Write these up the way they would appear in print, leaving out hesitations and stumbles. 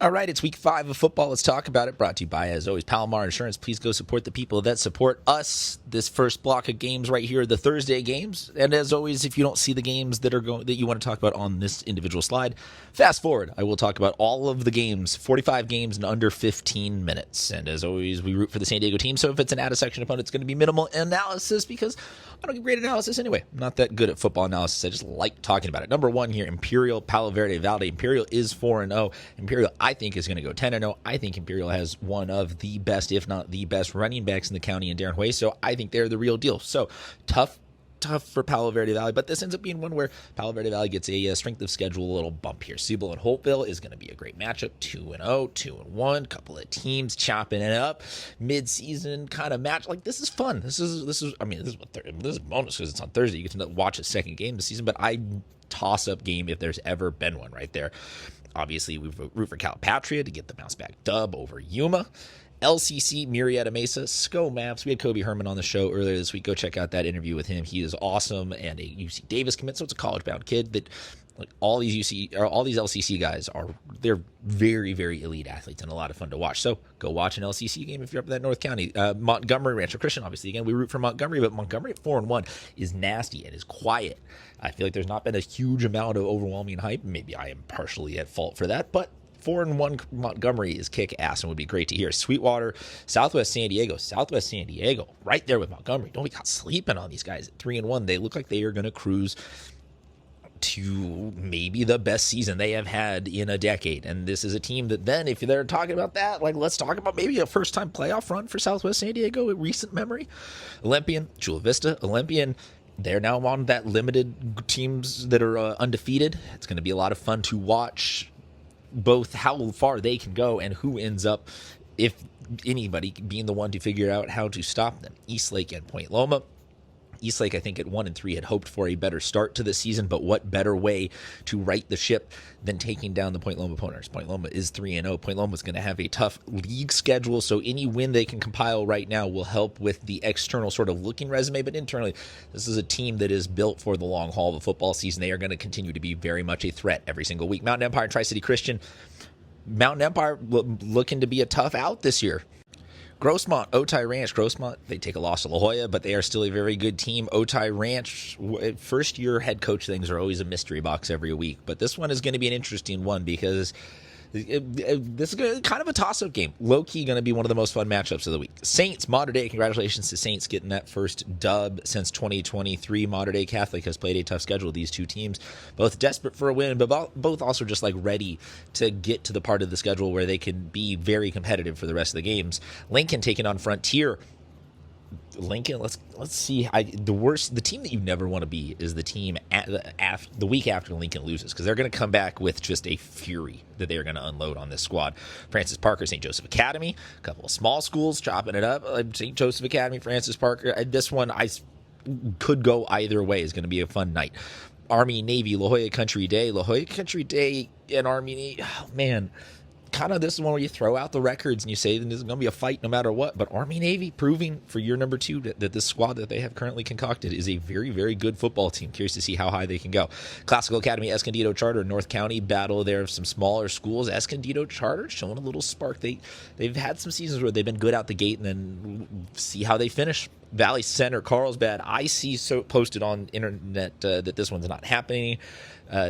All right, it's week 5 of football. Let's talk about it. Brought to you by, as always, Palomar Insurance. Please go support the people that support us. This first block of games right here, the Thursday games. And as always, if you don't see the games that you want to talk about on this individual slide, fast forward. I will talk about all of the games, 45 games in under 15 minutes. And as always, we root for the San Diego team. So if it's an out-of-section opponent, it's going to be minimal analysis because I don't get great analysis anyway. I'm not that good at football analysis. I just like talking about it. Number 1 here, Imperial Palo Verde Valley. Imperial is 4-0. Imperial, I think, is going to go 10-0. I think Imperial has one of the best, if not the best, running backs in the county in Darren Way. So I think they're the real deal. So tough for Palo Verde Valley, but this ends up being one where Palo Verde Valley gets a strength of schedule a little bump here. Siebel and Holtville is going to be a great matchup. 2-0, 2-1, couple of teams chopping it up, mid-season kind of match. Like, this is fun. This is bonus because it's on Thursday. You get to watch a second game this season, but toss-up game if there's ever been one right there. Obviously, we root for Calipatria to get the bounce-back dub over Yuma. LCC, Murrieta Mesa, SCO Maps. We had Kobe Herman on the show earlier this week. Go check out that interview with him. He is awesome and a UC Davis commit, so it's a college-bound kid that all these LCC guys they're very, very elite athletes and a lot of fun to watch. So go watch an LCC game if you're up in that North County. Montgomery, Rancho Christian, obviously. Again, we root for Montgomery, but Montgomery at 4-1 is nasty and is quiet. I feel like there's not been a huge amount of overwhelming hype. Maybe I am partially at fault for that, but 4-1 Montgomery is kick-ass and would be great to hear. Sweetwater, Southwest San Diego, right there with Montgomery. Don't be caught sleeping on these guys at 3-1. They look like they are going to cruise to maybe the best season they have had in a decade. And this is a team that then, if they're talking about that, let's talk about maybe a first-time playoff run for Southwest San Diego in recent memory. Olympian, Chula Vista, Olympian. They're now on that limited teams that are undefeated. It's going to be a lot of fun to watch both how far they can go and who ends up, if anybody, being the one to figure out how to stop them. Eastlake and Point Loma. Eastlake, I think, at 1-3 had hoped for a better start to the season, but what better way to right the ship than taking down the Point Loma opponents? Point Loma is 3-0. Point Loma is going to have a tough league schedule, so any win they can compile right now will help with the external sort of looking resume, but internally, this is a team that is built for the long haul of the football season. They are going to continue to be very much a threat every single week. Mountain Empire and Tri-City Christian. Mountain Empire looking to be a tough out this year. Grossmont, Otay Ranch. Grossmont, they take a loss to La Jolla, but they are still a very good team. Otay Ranch, first-year head coach things are always a mystery box every week, but this one is going to be an interesting one because this is kind of a toss-up game. Low-key going to be one of the most fun matchups of the week. Saints, Mater Dei. Congratulations to Saints getting that first dub since 2023. Mater Dei Catholic has played a tough schedule. These two teams, both desperate for a win, but both also just ready to get to the part of the schedule where they can be very competitive for the rest of the games. Lincoln taking on Frontier. Lincoln, let's see. The team that you never want to be is the team the week after Lincoln loses, because they're going to come back with just a fury that they are going to unload on this squad. Francis Parker, St. Joseph Academy, a couple of small schools chopping it up. St. Joseph Academy, Francis Parker. This one I could go either way. Is going to be a fun night. Army Navy, La Jolla Country Day. La Jolla Country Day and Army. Oh man. Kind of this is one where you throw out the records and you say there's going to be a fight no matter what. But Army Navy proving for year number 2 that this squad that they have currently concocted is a very, very good football team. Curious to see how high they can go. Classical Academy, Escondido Charter, North County battle there of some smaller schools. Escondido Charter showing a little spark. They've had some seasons where they've been good out the gate, and then see how they finish. Valley Center, Carlsbad. I see posted on internet that this one's not happening.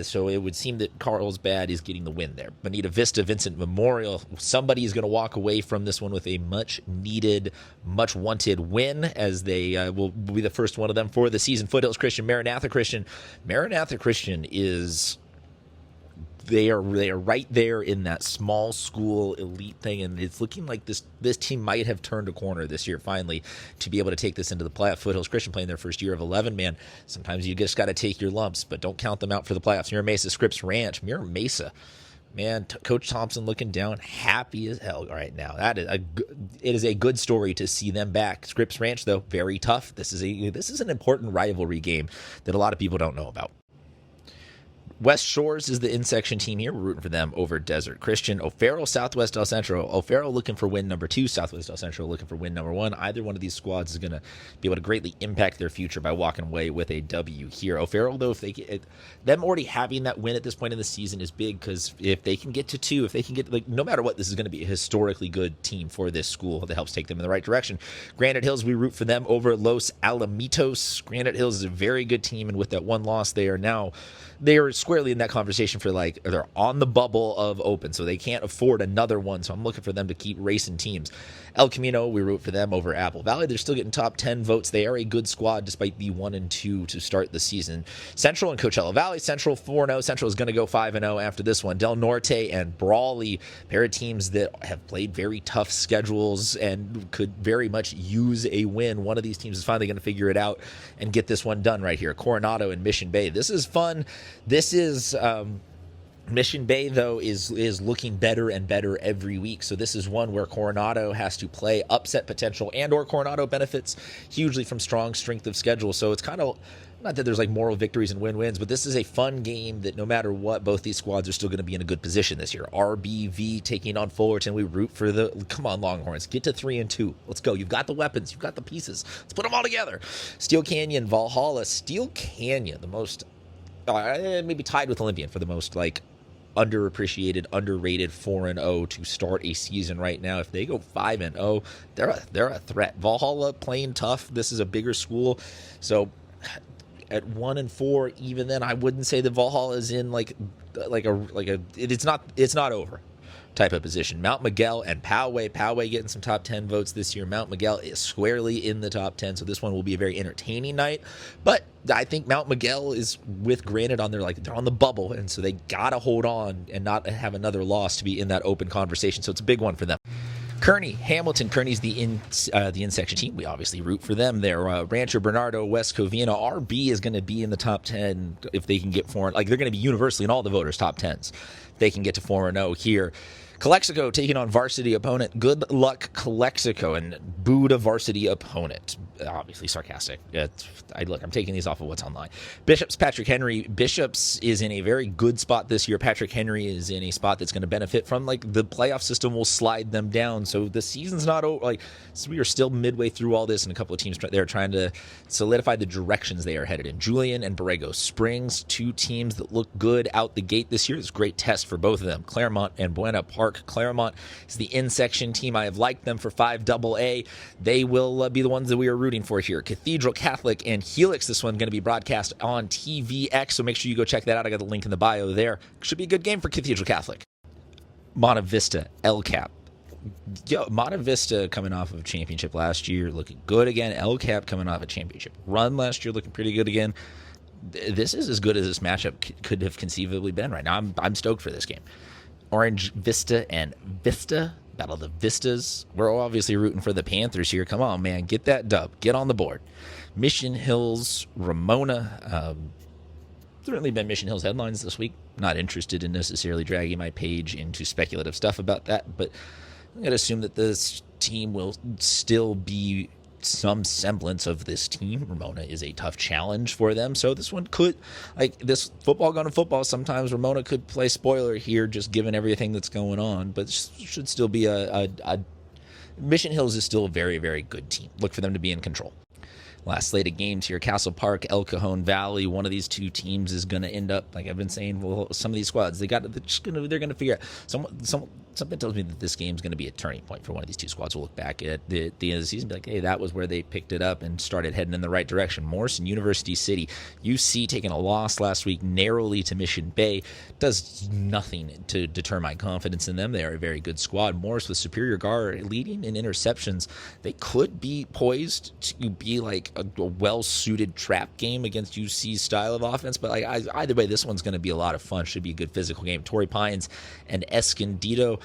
So it would seem that Carlsbad is getting the win there. Bonita Vista, Vincent Memorial. Somebody is going to walk away from this one with a much-needed, much-wanted win, as they will be the first one of them for the season. Foothills Christian, Maranatha Christian. Maranatha Christian is... They are right there in that small school elite thing, and it's looking like this team might have turned a corner this year finally to be able to take this into the playoff. Foothills Christian playing their first year of 11 man. Sometimes you just got to take your lumps, but don't count them out for the playoffs. Mira Mesa Scripps Ranch, Mira Mesa. Man, Coach Thompson looking down, happy as hell right now. It is a good story to see them back. Scripps Ranch, though, very tough. This is an important rivalry game that a lot of people don't know about. West Shores is the in-section team here. We're rooting for them over Desert Christian. O'Farrell, Southwest El Centro. O'Farrell looking for win number 2. Southwest El Centro looking for win number 1. Either one of these squads is going to be able to greatly impact their future by walking away with a W here. O'Farrell, though, if they get them already having that win at this point in the season is big, because if they can get to 2, if they can get, like, no matter what, this is going to be a historically good team for this school that helps take them in the right direction. Granite Hills, we root for them over Los Alamitos. Granite Hills is a very good team, and with that one loss, they are squarely in that conversation for, like, they're on the bubble of open, so they can't afford another one. So I'm looking for them to keep racing teams. El Camino, we root for them over Apple Valley. They're still getting top 10 votes. They are a good squad despite the 1-2 to start the season. Central and Coachella Valley. Central 4-0. Central is going to go 5-0 after this one. Del Norte and Brawley, pair of teams that have played very tough schedules and could very much use a win. One of these teams is finally going to figure it out and get this one done right here. Coronado and Mission Bay. This is fun. This is Mission Bay, though, is looking better and better every week. So this is one where Coronado has to play upset potential, and or Coronado benefits hugely from strong strength of schedule. So it's kind of not that there's like moral victories and win-wins, but this is a fun game that no matter what, both these squads are still going to be in a good position this year. RBV taking on Fullerton. We root for come on, Longhorns. Get to 3-2. Let's go. You've got the weapons. You've got the pieces. Let's put them all together. Steel Canyon, Valhalla. Steel Canyon, the most, maybe tied with Olympian for the most, like, underappreciated, underrated 4-0 to start a season right now. If they go 5-0, they're a threat. Valhalla playing tough. This is a bigger school, so at 1-4, even then, I wouldn't say that Valhalla is in it's not over type of position. Mount Miguel and Poway getting some top 10 votes this year. Mount Miguel is squarely in the top 10, so this one will be a very entertaining night. But I think Mount Miguel is with Granite on they're on the bubble, and so they gotta hold on and not have another loss to be in that open conversation. So it's a big one for them. Kearney, Hamilton. Kearney's the in-section team. We obviously root for them there. Rancho Bernardo, West Covina. RB is going to be in the top 10 if they can get 4. Like, they're going to be universally in all the voters' top 10s. They can get to 4-0 here. Calexico taking on varsity opponent. Good luck, Calexico, and boo to varsity opponent. Obviously sarcastic. I'm taking these off of what's online. Bishops, Patrick Henry. Bishops is in a very good spot this year. Patrick Henry is in a spot that's going to benefit from, like, the playoff system will slide them down. So the season's not over. So we are still midway through all this, and a couple of teams there trying to solidify the directions they are headed in. Julian and Borrego Springs, 2 teams that look good out the gate this year. It's a great test for both of them. Claremont and Buena Park. Claremont is the in-section team. I have liked them for 5AA. They will be the ones that we are rooting for here. Cathedral Catholic and Helix. This one going to be broadcast on TVX, so make sure you go check that out. I got the link in the bio there. Should be a good game for Cathedral Catholic. Monta Vista, El Cap. Monta Vista coming off of a championship last year, looking good again. El Cap coming off a championship run last year, looking pretty good again. This is as good as this matchup could have conceivably been right now. I'm stoked for this game. Orange Vista and Vista, battle of the Vistas. We're obviously rooting for the Panthers here. Come on, man, get that dub. Get on the board. Mission Hills, Ramona. Certainly been Mission Hills headlines this week. Not interested in necessarily dragging my page into speculative stuff about that, but I'm going to assume that this team will still be some semblance of this team. Ramona is a tough challenge for them, so this one could, like, this football going to football, sometimes Ramona could play spoiler here just given everything that's going on, but should still be a Mission Hills is still a very, very good team. Look for them to be in control. Last slate of games here, Castle Park, El Cajon Valley. One of these two teams is going to end up, like I've been saying, well, some of these squads, they're going to figure out. Something tells me that this game's going to be a turning point for one of these two squads. We'll look back at the end of the season and be like, hey, that was where they picked it up and started heading in the right direction. Morrison, University City. UC taking a loss last week narrowly to Mission Bay. Does nothing to deter my confidence in them. They are a very good squad. Morris with Superior Guard leading in interceptions. They could be poised to be like a well-suited trap game against UC's style of offense, but either way, this one's going to be a lot of fun. Should be a good physical game. Torrey Pines and Escondido.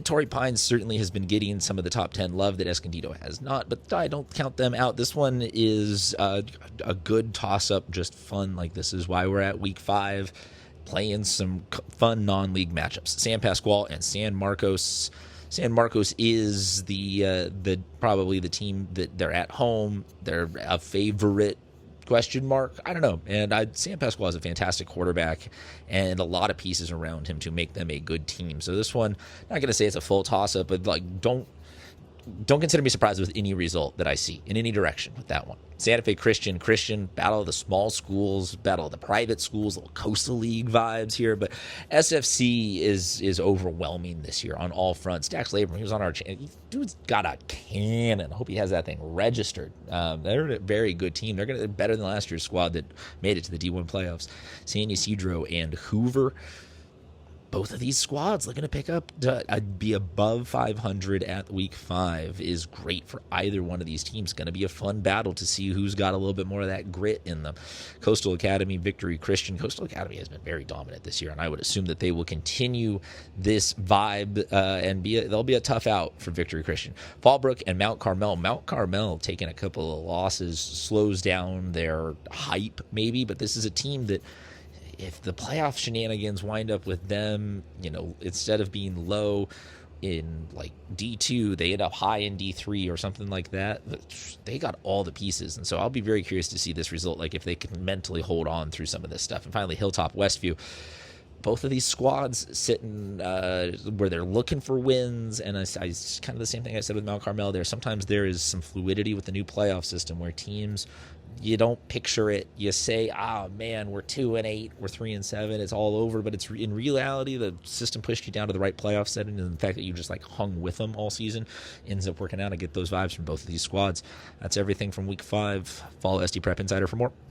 Torrey Pines certainly has been getting some of the top 10 love that Escondido has not, but I don't count them out. This one is a good toss-up, just fun. Like, this is why we're at week 5, playing some fun non-league matchups. San Pasqual and San Marcos. San Marcos is the probably the team that they're at home. They're a favorite Question mark? I don't know. And Sam Pasquale is a fantastic quarterback and a lot of pieces around him to make them a good team. So this one, not going to say it's a full toss-up, but like don't consider me surprised with any result that I see in any direction with that one. Santa Fe Christian, battle of the small schools, battle of the private schools, little Coastal League vibes here. But SFC is overwhelming this year on all fronts. Dax Labrum, he was on our channel. Dude's got a cannon. I hope he has that thing registered. They're a very good team. They're better than last year's squad that made it to the D1 playoffs. San Ysidro and Hoover. Both of these squads looking to pick up, be above 500 at week 5 is great for either one of these teams. Going to be a fun battle to see who's got a little bit more of that grit in them. Coastal Academy, Victory Christian. Coastal Academy has been very dominant this year, and I would assume that they will continue this vibe and they'll be a tough out for Victory Christian. Fallbrook and Mount Carmel. Mount Carmel taking a couple of losses slows down their hype maybe, but this is a team that if the playoff shenanigans wind up with them, instead of being low in like D2, they end up high in D3 or something like that. They got all the pieces. And so I'll be very curious to see this result, like if they can mentally hold on through some of this stuff. And finally, Hilltop Westview. Both of these squads sitting where they're looking for wins, and I kind of the same thing I said with Mount Carmel there. Sometimes there is some fluidity with the new playoff system where teams, you don't picture it. You say, man, we're 2-8, we're 3-7, it's all over. But it's in reality, the system pushed you down to the right playoff setting, and the fact that you just like hung with them all season ends up working out. I get those vibes from both of these squads. That's everything from week 5. Follow SD Prep Insider for more.